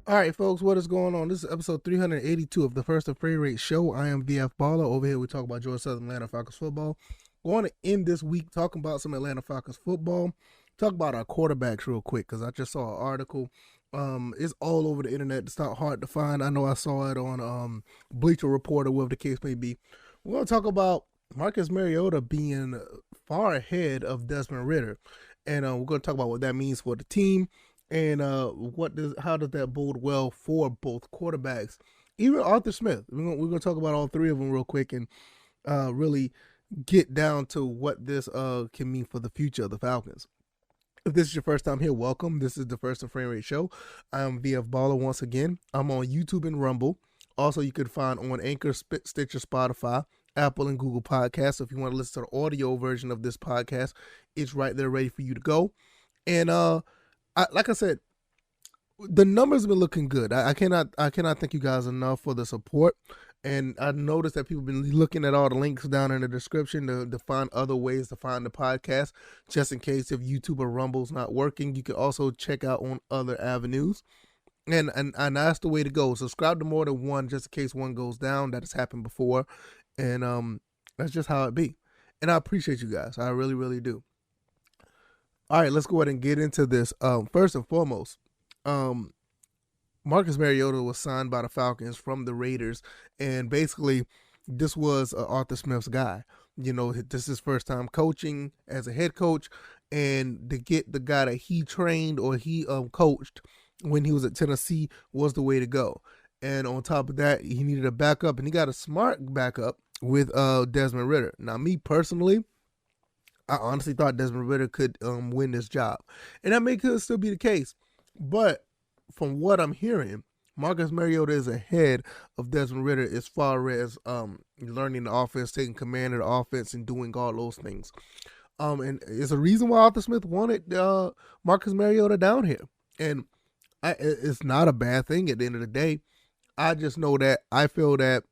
All right, folks, what is going on? This is episode 382 of the First and Free Rate Show. I am VF Baller. Over here, we talk about Georgia Southern Atlanta Falcons football. Going to end this week talking about some Atlanta Falcons football. Talk about our quarterbacks real quick because I just saw an article. It's all over the internet. It's not hard to find. I know I saw it on Bleacher Report or whatever the case may be. We're going to talk about Marcus Mariota being far ahead of Desmond Ridder. And we're going to talk about what that means for the team. And how does that bode well for both quarterbacks? Even Arthur Smith. We're going to talk about all three of them real quick and really get down to what this can mean for the future of the Falcons. If this is your first time here, welcome. This is the First and Frame Rate Show. I'm VF Baller once again. I'm on YouTube and Rumble. Also, you can find on Anchor, Stitcher, Spotify, Apple, and Google Podcasts. So if you want to listen to the audio version of this podcast, it's right there ready for you to go. And like I said, the numbers have been looking good. I cannot thank you guys enough for the support. And I noticed that people have been looking at all the links down in the description to find other ways to find the podcast, just in case if YouTube or Rumble's not working. You can also check out on other avenues. And that's the way to go. Subscribe to more than one, just in case one goes down. That has happened before. And that's just how it be. And I appreciate you guys. I really, really do. All right, let's go ahead and get into this. First and foremost, Marcus Mariota was signed by the Falcons from the Raiders, and basically this was Arthur Smith's guy. You know, this is his first time coaching as a head coach, and to get the guy that he trained or he coached when he was at Tennessee was the way to go. And on top of that, he needed a backup, and he got a smart backup with Desmond Ridder. Now, me personally, I honestly thought Desmond Ridder could win this job. And that may could still be the case. But from what I'm hearing, Marcus Mariota is ahead of Desmond Ridder as far as learning the offense, taking command of the offense, and doing all those things. And it's a reason why Arthur Smith wanted Marcus Mariota down here. And it's not a bad thing at the end of the day. I just know that I feel that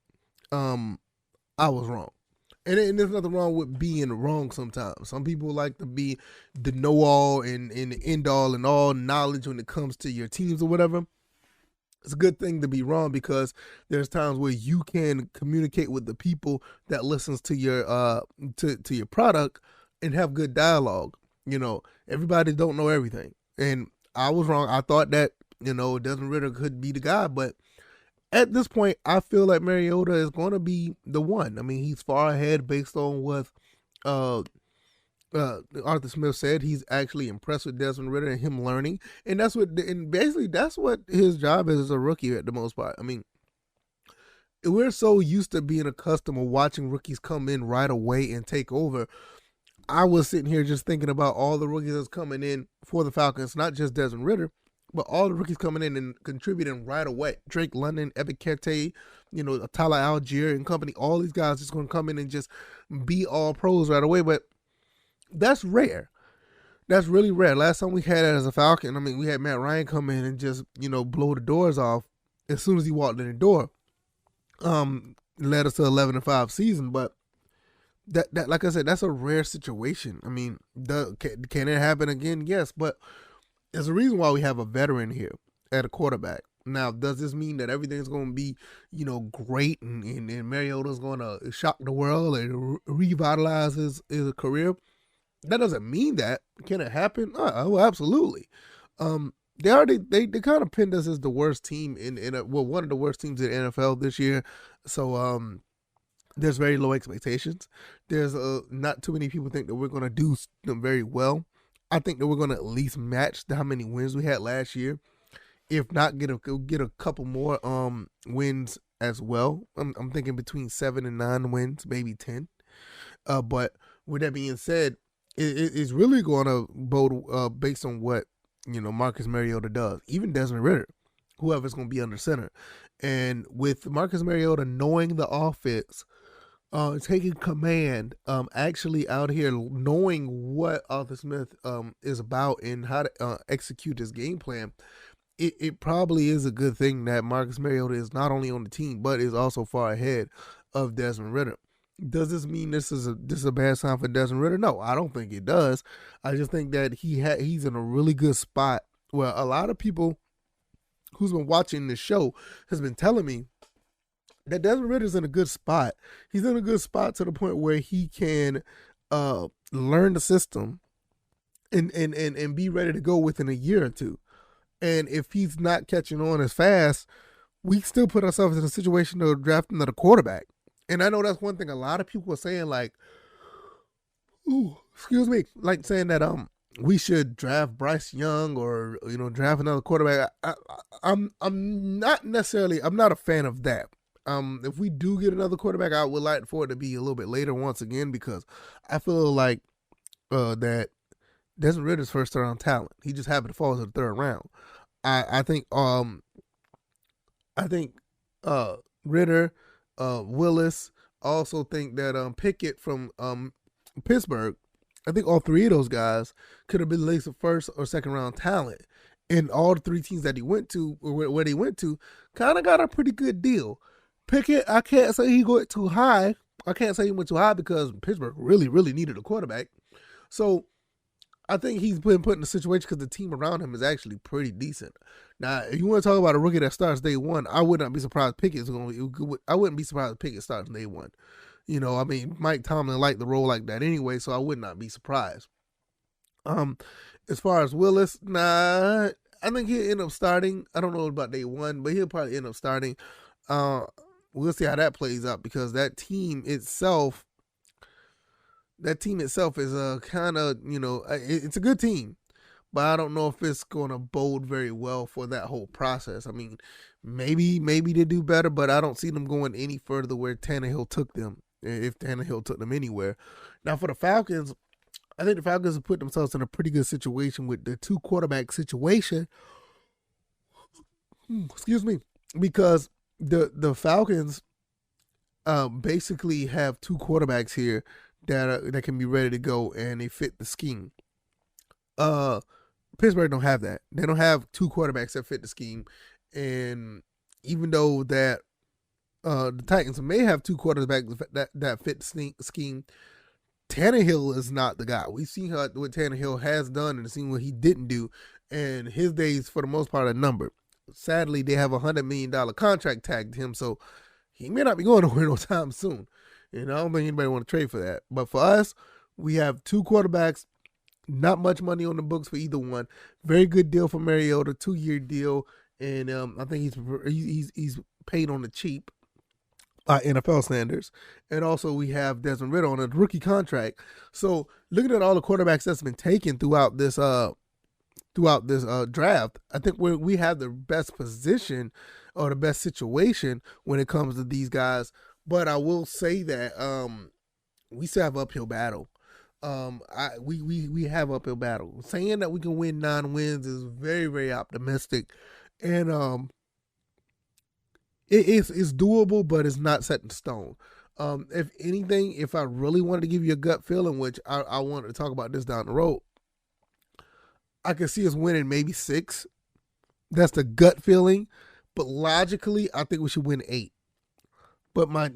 I was wrong. And there's nothing wrong with being wrong sometimes. Some people like to be the know-all and the end-all and all knowledge when it comes to your teams or whatever. It's a good thing to be wrong because there's times where you can communicate with the people that listens to your to your product and have good dialogue. You know, everybody don't know everything. And I was wrong. I thought that, Desmond Ridder could be the guy, but at this point, I feel like Mariota is going to be the one. I mean, he's far ahead based on what Arthur Smith said. He's actually impressed with Desmond Ridder and him learning, and that's what his job is as a rookie at the most part. I mean, we're so used to being accustomed to watching rookies come in right away and take over. I was sitting here just thinking about all the rookies that's coming in for the Falcons, not just Desmond Ridder, but all the rookies coming in and contributing right away. Drake London, Ebikete, Tyler Algier and company, all these guys just going to come in and just be all pros right away. But that's rare. That's really rare. Last time we had that as a Falcon, we had Matt Ryan come in and just, blow the doors off as soon as he walked in the door. Led us to 11-5 season, but that like I said, that's a rare situation. I mean, can it happen again? Yes, but there's a reason why we have a veteran here at a quarterback. Now, does this mean that everything's going to be, great and Mariota's going to shock the world and revitalize his career? That doesn't mean that. Can it happen? Oh, absolutely. They kind of pinned us as the worst team one of the worst teams in the NFL this year. So there's very low expectations. There's not too many people think that we're going to do them very well. I think that we're going to at least match how many wins we had last year. If not, get a couple more wins as well. I'm thinking between 7 and 9 wins, maybe 10. But with that being said, it's really going to bode based on what Marcus Mariota does. Even Desmond Ridder, whoever's going to be under center, and with Marcus Mariota knowing the offense. Taking command, actually out here knowing what Arthur Smith is about and how to execute his game plan, it probably is a good thing that Marcus Mariota is not only on the team but is also far ahead of Desmond Ridder. Does this mean this is a bad sign for Desmond Ridder? No, I don't think it does. I just think that he's in a really good spot where a lot of people who's been watching this show has been telling me that Desmond Ritter's in a good spot. He's in a good spot to the point where he can learn the system and be ready to go within a year or two. And if he's not catching on as fast, we still put ourselves in a situation of drafting another quarterback. And I know that's one thing a lot of people are saying, like, like saying that we should draft Bryce Young or draft another quarterback. I'm not a fan of that. If we do get another quarterback, I would like for it to be a little bit later once again, because I feel like that Desmond Ritter's first round talent. He just happened to fall to the third round. I think Ritter, Willis. I also think that Pickett from Pittsburgh. I think all three of those guys could have been at least a first or second round talent. And all the three teams that he went to, or where they went to, kind of got a pretty good deal. Pickett, I can't say he went too high. I can't say he went too high because Pittsburgh really, really needed a quarterback. So I think he's been put in a situation because the team around him is actually pretty decent. Now, if you want to talk about a rookie that starts day one, I would not be surprised I wouldn't be surprised if Pickett starts day one. Mike Tomlin liked the role like that anyway, so I would not be surprised. As far as Willis, I think he'll end up starting. I don't know about day one, but he'll probably end up starting. We'll see how that plays out, because that team itself is kind of, it's a good team, but I don't know if it's going to bode very well for that whole process. I mean, maybe they do better, but I don't see them going any further where Tannehill took them, if Tannehill took them anywhere. Now, for the Falcons, I think the Falcons have put themselves in a pretty good situation with the two quarterback situation. Because the Falcons basically have two quarterbacks here that can be ready to go, and they fit the scheme. Pittsburgh don't have that. They don't have two quarterbacks that fit the scheme. And even though that the Titans may have two quarterbacks that fit the scheme, Tannehill is not the guy. We've seen what Tannehill has done and seen what he didn't do, and his days, for the most part, are numbered. Sadly, they have a $100 million contract tagged to him, so he may not be going nowhere no time soon. I don't think anybody want to trade for that. But for us, we have two quarterbacks, not much money on the books for either one. Very good deal for Mariota, 2-year deal, and I think he's paid on the cheap by NFL standards. And also we have Desmond Ridder on a rookie contract. So looking at all the quarterbacks that's been taken throughout this draft, I think we have the best position or the best situation when it comes to these guys. But I will say that we still have uphill battle. We have uphill battle. Saying that we can win 9 wins is very, very optimistic, and it's doable, but it's not set in stone. If anything, if I really wanted to give you a gut feeling, which I wanted to talk about this down the road, I could see us winning maybe 6. That's the gut feeling, but logically, I think we should win 8. But my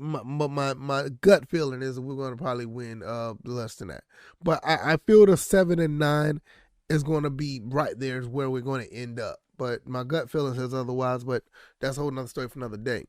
gut feeling is we're going to probably win less than that. But I feel the 7 and 9 is going to be right there is where we're going to end up. But my gut feeling says otherwise, but that's a whole nother story for another day.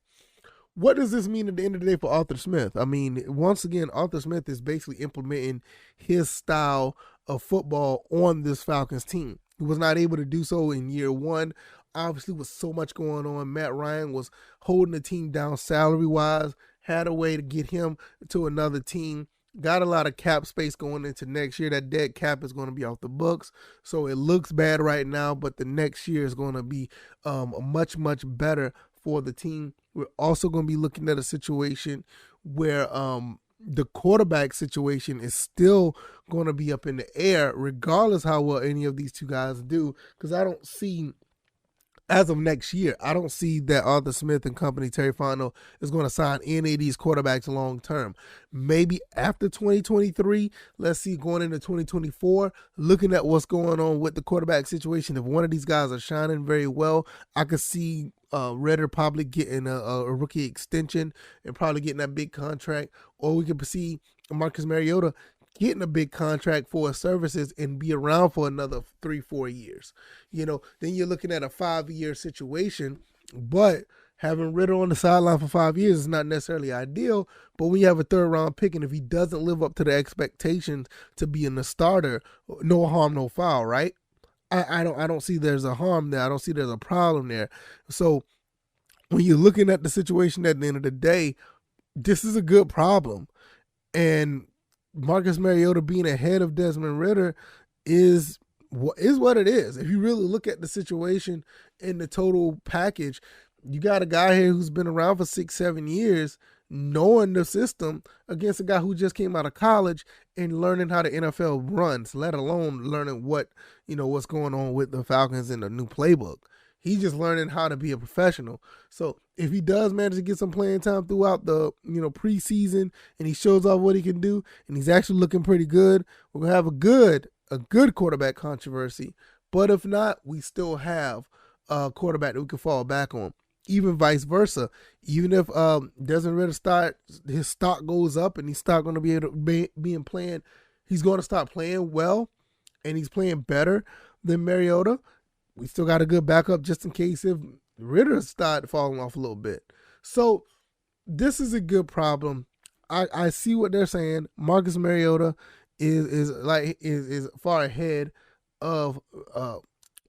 What does this mean at the end of the day for Arthur Smith? I mean, once again, Arthur Smith is basically implementing his style of football on this Falcons team. He was not able to do so in year 1. Obviously, with so much going on, Matt Ryan was holding the team down salary-wise, had a way to get him to another team, got a lot of cap space going into next year. That dead cap is going to be off the books, so it looks bad right now, but the next year is going to be much, much better for the team. We're also going to be looking at a situation where the quarterback situation is still going to be up in the air, regardless how well any of these two guys do, because I don't see... As of next year, I don't see that Arthur Smith and company, Terry Fontenot, is going to sign any of these quarterbacks long term. Maybe after 2023, let's see, going into 2024, looking at what's going on with the quarterback situation. If one of these guys are shining very well, I could see Ritter probably getting a rookie extension and probably getting that big contract. Or we could see Marcus Mariota getting a big contract for his services and be around for another 3-4 years. Then you're looking at a 5-year situation, but having Ritter on the sideline for 5 years is not necessarily ideal. But when you have a 3rd-round pick, and if he doesn't live up to the expectations to being a starter, no harm, no foul, right? I don't see there's a harm there. I don't see there's a problem there. So when you're looking at the situation at the end of the day, this is a good problem. And Marcus Mariota being ahead of Desmond Ritter is what it is. If you really look at the situation in the total package, you got a guy here who's been around for 6-7 years, knowing the system, against a guy who just came out of college and learning how the NFL runs, let alone learning what's going on with the Falcons in the new playbook. He's just learning how to be a professional. So if he does manage to get some playing time throughout the preseason, and he shows off what he can do, and he's actually looking pretty good, we're gonna have a good quarterback controversy. But if not, we still have a quarterback that we can fall back on. Even vice versa. Even if Desmond Ritter his stock goes up and he's start going to be able to playing, he's going to start playing well, and he's playing better than Mariota. We still got a good backup just in case if Ritter start falling off a little bit. So this is a good problem. I see what they're saying. Marcus Mariota is far ahead of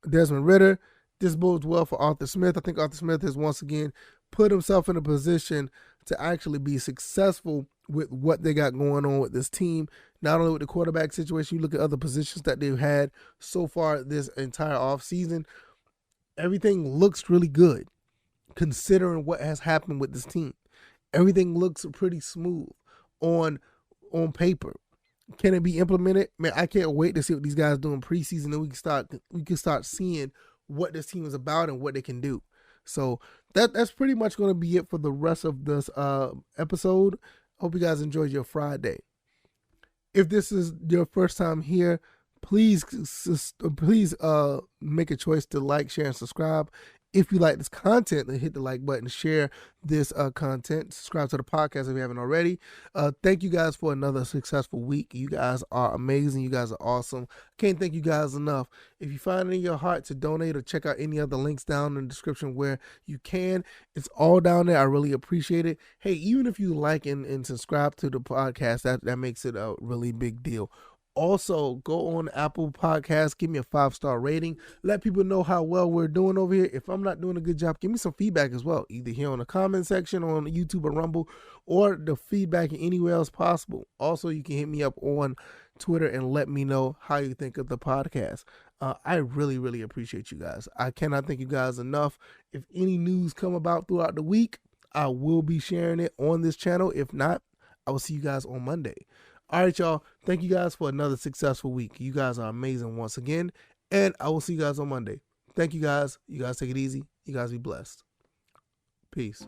Desmond Ritter. This bodes well for Arthur Smith. I think Arthur Smith has once again put himself in a position to actually be successful with what they got going on with this team. Not only with the quarterback situation, you look at other positions that they've had so far this entire offseason. Everything looks really good considering what has happened with this team. Everything looks pretty smooth on paper. Can it be implemented? Man, I can't wait to see what these guys do in preseason, and we can start seeing what this team is about and what they can do. So that's pretty much going to be it for the rest of this episode. Hope you guys enjoyed your Friday. If this is your first time here, please make a choice to like, share, and subscribe. If you like this content, then hit the like button, share this content, subscribe to the podcast if you haven't already. Thank you guys for another successful week. You guys are amazing. You guys are awesome. Can't thank you guys enough. If you find it in your heart to donate or check out any other links down in the description where you can, it's all down there. I really appreciate it. Hey, even if you like and subscribe to the podcast, that makes it a really big deal. Also, go on Apple Podcasts, give me a 5-star rating. Let people know how well we're doing over here. If I'm not doing a good job, give me some feedback as well, either here on the comment section on YouTube or Rumble, or the feedback anywhere else possible. Also, you can hit me up on Twitter and let me know how you think of the podcast. I really, really appreciate you guys. I cannot thank you guys enough. If any news come about throughout the week, I will be sharing it on this channel. If not, I will see you guys on Monday. All right, y'all. Thank you guys for another successful week. You guys are amazing once again, and I will see you guys on Monday. Thank you guys. You guys take it easy. You guys be blessed. Peace.